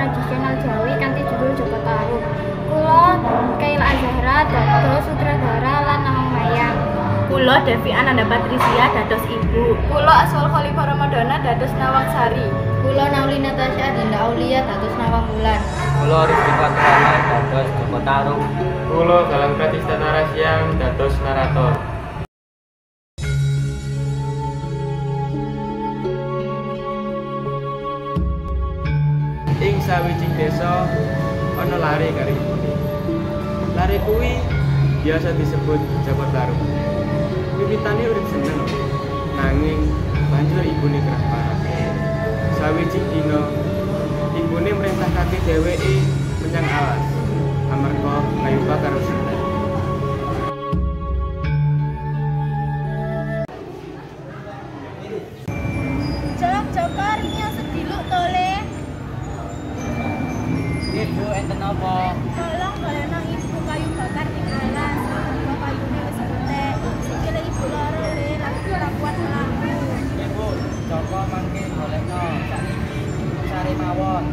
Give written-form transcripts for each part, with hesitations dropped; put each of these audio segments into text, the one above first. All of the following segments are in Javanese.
tradisional Jawi kanthi judul Joko Tarub. Kula Kaila Azahra dados sutradara lan nawang wayang. Kula Devi Ananda Patricia dados ibu. Kula Aswal Khalifah Ramadana dados nawang sari. Kula Nauli Natasha Dinda Aulia dados nawang wulan. Kula Rizky Faturana dados Joko Tarub. Kula Galang Pratistha Narasiang dados narator. Ing sawijing desa ana lare karo ibune. Lare kuwi biasa disebut Joko Tarub. Wiwitane urip seneng, nanging banjur ibune kerah parah. Sawijing dina ibune mrintahake dheweke menyang alas amarga ngayuba karo Sinta. Joko rinya sediluk tole. Ibu enten apa? Tolong balena ibu kayu bakar ing alas. Amarga kayune wis entek. Sikile ibu lara le lan ora kuat mlaku. Ibu, Joko mangke golekno sakniki ibu sare mawon.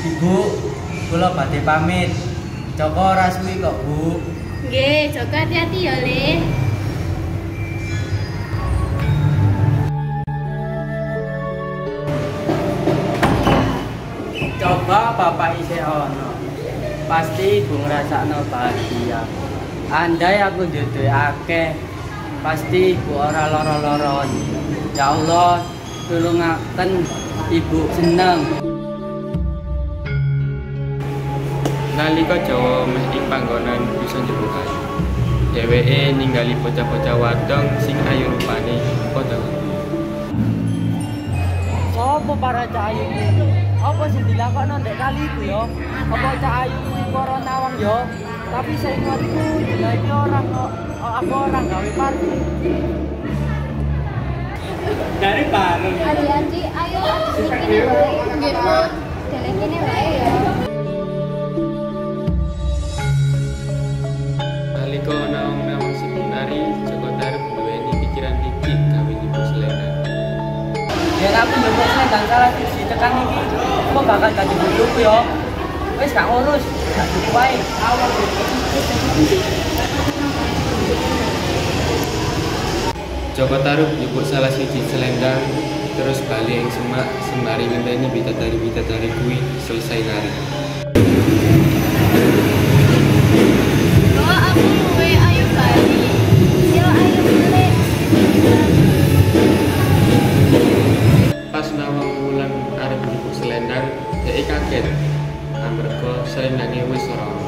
Ibu, kula badhe pamit. Joko ora suwi kok, Bu. Nggih, Joko hati-hati ya, Le. Coba bapak isih ono. Pasti ibu ngrasakno bahagia. Andai aku duwe akeh, pasti ibu ora lara-laron. Ya Allah, tulungaken ibu seneng. Nalika Jawa meh ing panggonan bisa njupuk kayu. Dheweke ningali bocah-bocah wadon sing ayu rupane padha. Sopo para cahayu iki? Apa sing dilakokno ndek kali iku ya? Apa cahayu kuwi para nawang ya? Tapi saingatku dina iki orang kok aku orang gawe party. Dari bareng. Adi-adi, ayo adu sikine wae. Nggih, Bu. Delekine wae ya. Nalika nawang-nawang seminari, Joko Tarub duweni pikiran iki gawe nyebut selendang. Yen aku mbok selendang salah siji tekan iki, kok bakal dadi bojoku ya. Wis gak ngurus, gak cukup wae. Joko Tarub nyebut salah siji selendang terus bali ing semak sembari ngenteni bidadari kuwi selesai nari. Oh, aku luwe ayu bali. Yo ayu balik. Pas nawang wulan arep nyebut selendang, dhek kaget. Amarga selendange wis ora ono.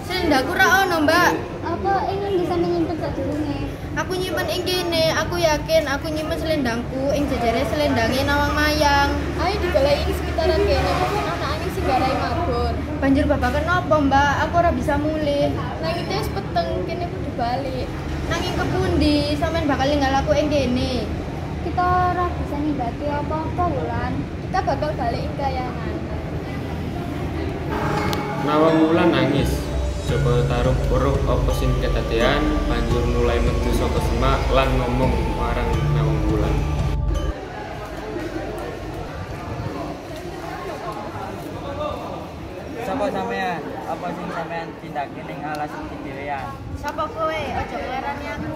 Selendangku ra ono, Mbak. Apa ingin bisa menyimpen sadurunge? Aku nyimpen ing kene, aku yakin aku nyimpen selendangku ing jejere selendange nawang mayang. Ayo digoleki ing sekitaran kene, mungkin anak-anak sing garai mabur. Banjur babakan apa, Mbak? Aku ora bisa mulih. Nanging wis peteng kene kudu balik. Nanging kepundi sampean bakal ninggal aku ing kene? Kita ora bisa nibati apa-apa, Wulan. Kita bakal balik ing kayangan. Nawang wulan nangis. Joko Tarub weruh apa sing kedadean, banjur mulai metu saka semak lan ngomong marang nawang wulan. Sapa sampean? Apa sing sampean tindake ning alas iki dhewean? Sapa kowe? Aja nglerani aku.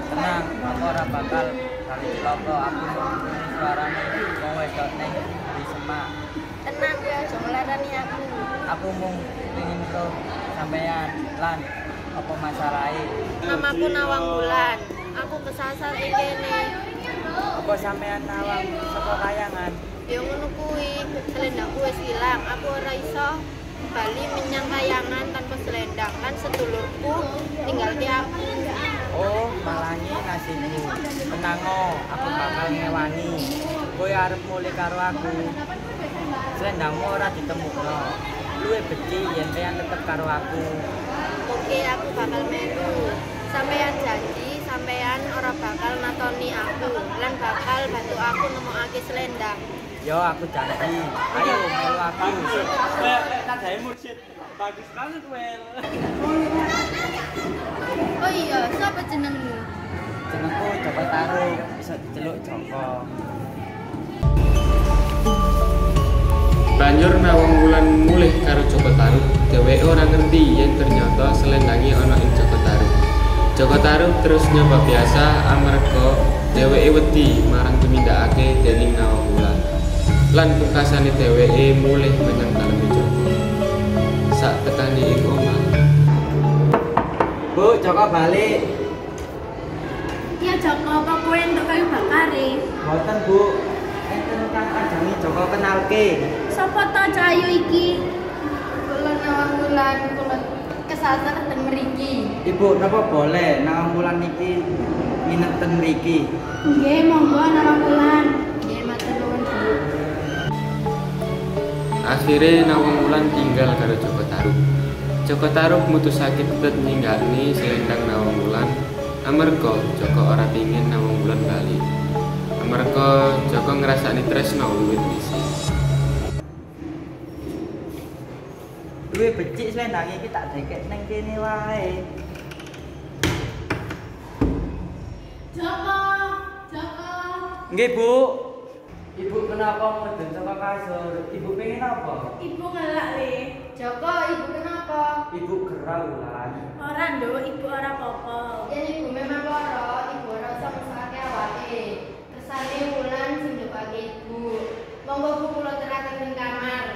Tenang, aku ora bakal kali celaka. Aku ngrungokne suarane wong wedok ning di semak. Tenang ya, aja nglerani aku. Aku mung pengin karo sampean lan apa masalahe? Namaku Nawang Wulan. Aku kesasar ing kene. Apa sampean nawang saka kayangan? Ya ngono kuwi, selendangku wis ilang. Aku ora iso bali menyang kayangan tanpa selendang kan sedulurku tinggal di aku. Oh, malangi nasibmu. Tenang oh, aku bakal ngewani. Kowe arep mulih karo aku. Selendangmu ora ditemukno. Luwe beci yen sampean tetep karo aku. Oke, aku bakal melu. Sampean janji, sampean ora bakal natoni aku lan bakal bantu aku nemokake selendang. Yo aku janji. Ayo melu aku. Nadai mursyid. Bagus banget, Wel. Oh iya, siapa jenengmu? Jenengku Joko Taruk, bisa diceluk Joko. Banjur Nawang Wulan mulih karo Joko Tarub. Dheweke ora ngerti yen ternyata slendange ana ing Joko Tarub. Joko Tarub terus nyoba biasa amarga dheweke wedi marang tumindakake dening Nawang Wulan. Lan pungkasane dheweke mulih menyang daleme Joko. Sak tekane ing omah. Bu, Joko balik. Iya Joko, apa kowe entuk kayu bakare? Mboten, Bu. Enten kang ajani Joko kenalke. Sopo to cahayu iki? Kula Nawang Wulan, kula kesasar ten mriki. Ibu, napa boleh Nawang Wulan niki nginep ten mriki? Nggih, monggo Nawang Wulan. Nggih, matur nuwun, Bu. Akhire Nawang Wulan tinggal karo Joko Tarub. Joko Tarub mutusake tetep ninggalni selendang Nawang Wulan amarga Joko ora pengin Nawang Wulan bali. Amarga Joko ngrasani tresno wiwit dhisik. Duwe becik selendang iki tak dekek ning kene wae. Joko, Joko. Nggih, Bu. Ibu kenapa mudun saka kasur? Ibu pengen apa? Ibu ngelak le. Joko, ibu kenapa? Ibu gerah Wulan. Ora nduk, ibu ora apa-apa. Yen ibu memang lara, ibu ora usah mesake awake. Kersane Wulan sing ndopake ibu. Monggo Bu kula teraken ning kamar.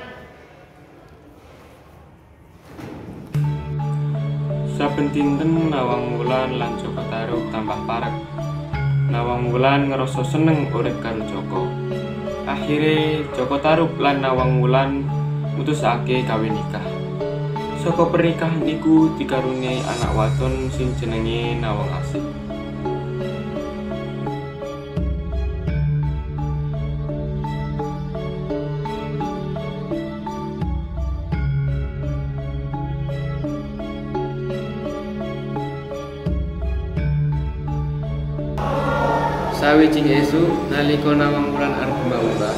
Saben dinten Nawang Wulan lan Joko Tarub tambah parek. Nawang Wulan ngerasa seneng urip karo Joko. Akhire Joko Tarub lan Nawang Wulan mutusake kawin nikah. Saka pernikahan iku dikaruniai anak wadon sing jenenge Nawang Asih. Sawijing esuk nalika Nawang Wulan arep mbah-mbah,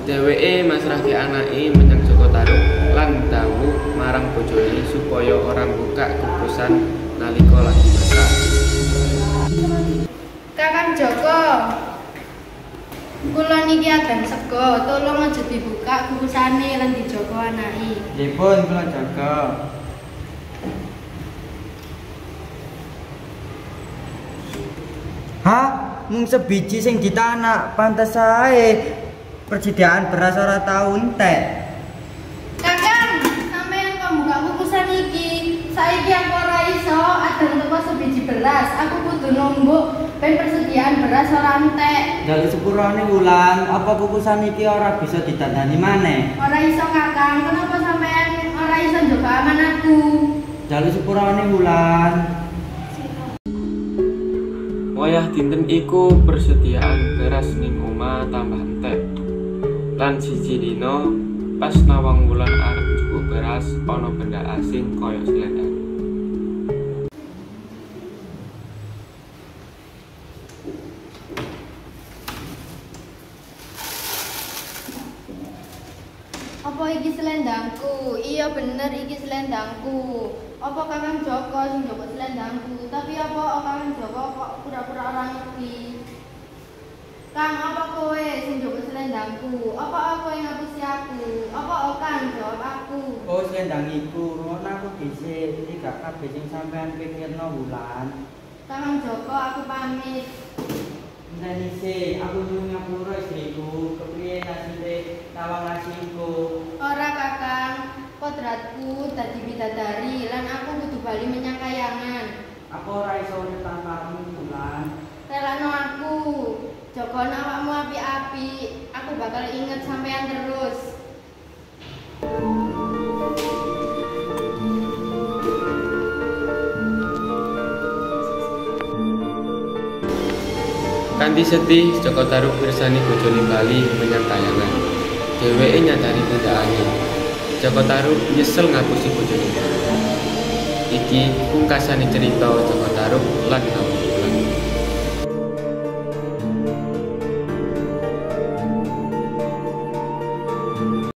dheweke masrahke anake menyang Joko Tarub lan dawuh marang bojone supaya ora buka kukusan nalika lagi masak. Kakang Joko. Kula niki adan sego, tolong aja dibuka kukusane lan dijogo anake. Nggih pun kula jaga. Hah? Mung sebiji sing ditanak, pantes ae. Persediaan beras ora tau entek. Kakang, sampeyan kok buka kukusan iki. Saiki aku ora iso adang teko sebiji beras. Aku kudu numbuk ben persediaan beras ora entek. Dalu sepurane Wulan, apa kukusan iki ora bisa didandani maneh? Ora iso Kakang, kenapa sampeyan ora iso njogo amanatku? Dalu sepurane Wulan. Wayah dinten iku persediaan beras ning omah tambah entek. Lan siji dina pas Nawang Wulan arep njupuk beras ana benda asing kaya selendang. Apa iki selendangku? Iya bener iki selendangku. Apa Kakang Joko sing njogo selendangku? Tapi apa Kakang Joko kok pura-pura ora ngerti? Kang, apa kowe sing njogo selendangku? Apa aku yang ngapusi aku? Apa Kang jawab aku? Oh, selendang iku, ngono aku dhisik. Iki gak kabeh sing sampean pikirno Wulan. Kakang Joko, aku pamit. Enteni sih, aku nyuwun ngapura istriku. Kepriye nasibe Nawang Asihku? Ora Kakang, kodratku dadi bidadari lan aku kudu bali menyang kayangan. Aku ora iso urip tanpamu, Wulan. Relakno aku. Jogono awakmu api-api. Aku bakal inget sampean terus. Kanthi sedih Joko Tarub mirsani bojone bali menyang kayangan. Dheweke nyadari tindakane. Joko Tarub nyesel ngapusi bojone. Iki pungkasane cerita Joko Tarub lan Nawang.